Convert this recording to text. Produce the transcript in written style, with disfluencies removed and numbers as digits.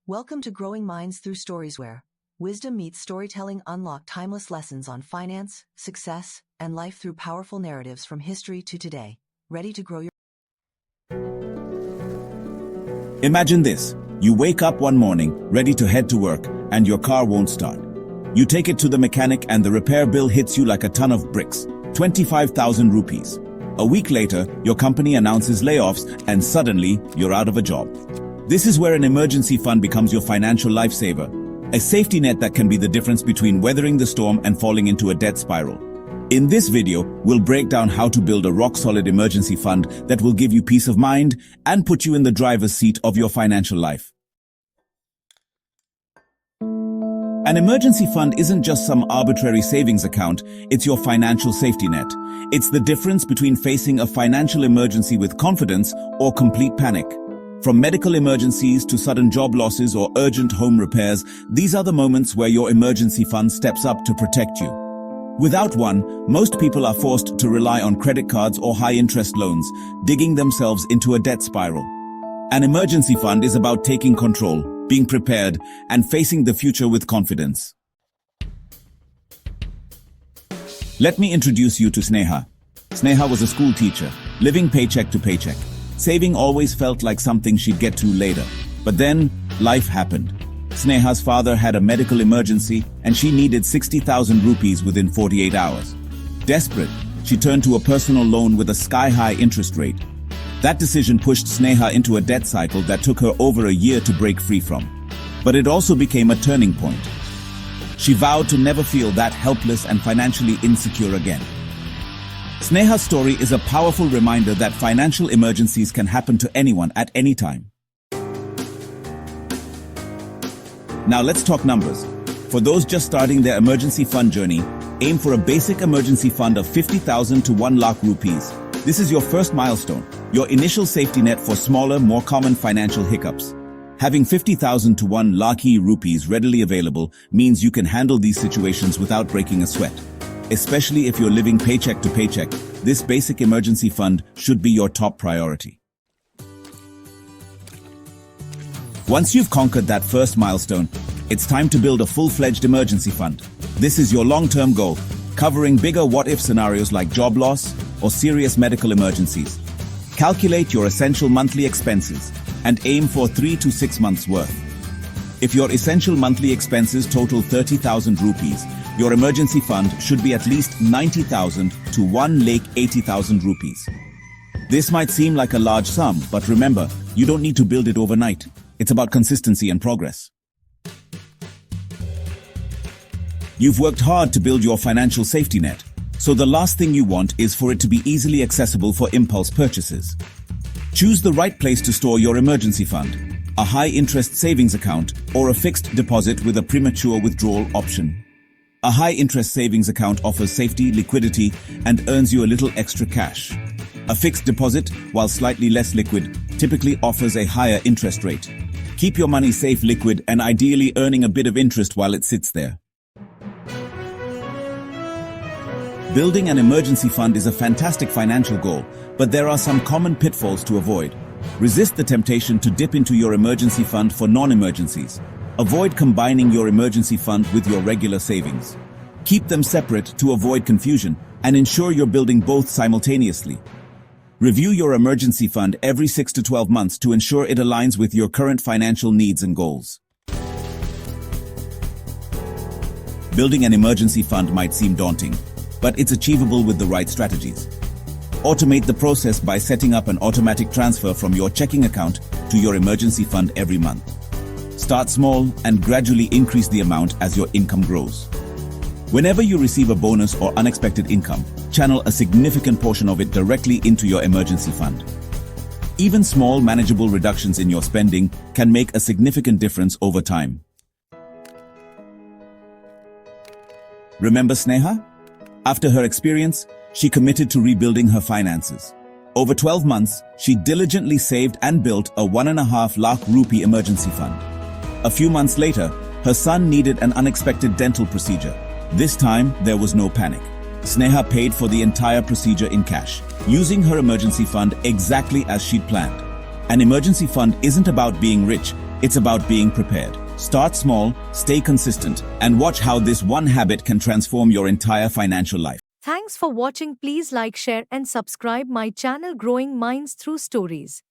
Welcome to Growing Minds Through Stories, where wisdom meets storytelling. Unlock timeless lessons on finance, success, and life through powerful narratives from history to today. Ready to grow your... Imagine this. You wake up one morning, ready to head to work, and your car won't start. You take it to the mechanic and the repair bill hits you like a ton of bricks, 25,000 rupees. A week later, your company announces layoffs and suddenly you're out of a job. This is where an emergency fund becomes your financial lifesaver, a safety net that can be the difference between weathering the storm and falling into a debt spiral. In this video, we'll break down how to build a rock-solid emergency fund that will give you peace of mind and put you in the driver's seat of your financial life. An emergency fund isn't just some arbitrary savings account, it's your financial safety net. It's the difference between facing a financial emergency with confidence or complete panic. From medical emergencies to sudden job losses or urgent home repairs, these are the moments where your emergency fund steps up to protect you. Without one, most people are forced to rely on credit cards or high-interest loans, digging themselves into a debt spiral. An emergency fund is about taking control, being prepared, and facing the future with confidence. Let me introduce you to Sneha. Sneha was a school teacher, living paycheck to paycheck. Saving always felt like something she'd get to later. But then, life happened. Sneha's father had a medical emergency and she needed 60,000 rupees within 48 hours. Desperate, she turned to a personal loan with a sky-high interest rate. That decision pushed Sneha into a debt cycle that took her over a year to break free from. But it also became a turning point. She vowed to never feel that helpless and financially insecure again. Sneha's story is a powerful reminder that financial emergencies can happen to anyone at any time. Now let's talk numbers. For those just starting their emergency fund journey, aim for a basic emergency fund of 50,000 to 1 lakh rupees. This is your first milestone, your initial safety net for smaller, more common financial hiccups. Having 50,000 to 1 lakh rupees readily available means you can handle these situations without breaking a sweat. Especially if you're living paycheck to paycheck, this basic emergency fund should be your top priority. Once you've conquered that first milestone, it's time to build a full-fledged emergency fund. This is your long-term goal, covering bigger what-if scenarios like job loss or serious medical emergencies. Calculate your essential monthly expenses and aim for 3 to 6 months' worth. If your essential monthly expenses total 30,000 rupees, your emergency fund should be at least 90,000 to 1,80,000 rupees. This might seem like a large sum, but remember, you don't need to build it overnight. It's about consistency and progress. You've worked hard to build your financial safety net, so the last thing you want is for it to be easily accessible for impulse purchases. Choose the right place to store your emergency fund, a high-interest savings account or a fixed deposit with a premature withdrawal option. A high-interest savings account offers safety, liquidity, and earns you a little extra cash. A fixed deposit, while slightly less liquid, typically offers a higher interest rate. Keep your money safe, liquid, and ideally earning a bit of interest while it sits there. Building an emergency fund is a fantastic financial goal, but there are some common pitfalls to avoid. Resist the temptation to dip into your emergency fund for non-emergencies. Avoid combining your emergency fund with your regular savings. Keep them separate to avoid confusion and ensure you're building both simultaneously. Review your emergency fund every 6 to 12 months to ensure it aligns with your current financial needs and goals. Building an emergency fund might seem daunting, but it's achievable with the right strategies. Automate the process by setting up an automatic transfer from your checking account to your emergency fund every month. Start small and gradually increase the amount as your income grows. Whenever you receive a bonus or unexpected income, channel a significant portion of it directly into your emergency fund. Even small, manageable reductions in your spending can make a significant difference over time. Remember Sneha? After her experience, she committed to rebuilding her finances. Over 12 months, she diligently saved and built a 1.5 lakh rupee emergency fund. A few months later, her son needed an unexpected dental procedure. This time, there was no panic. Sneha paid for the entire procedure in cash, using her emergency fund exactly as she'd planned. An emergency fund isn't about being rich, It's about being prepared. Start small, stay consistent, and watch how this one habit can transform your entire financial life. Thanks for watching. Please like, share and subscribe my channel Growing Minds Through Stories.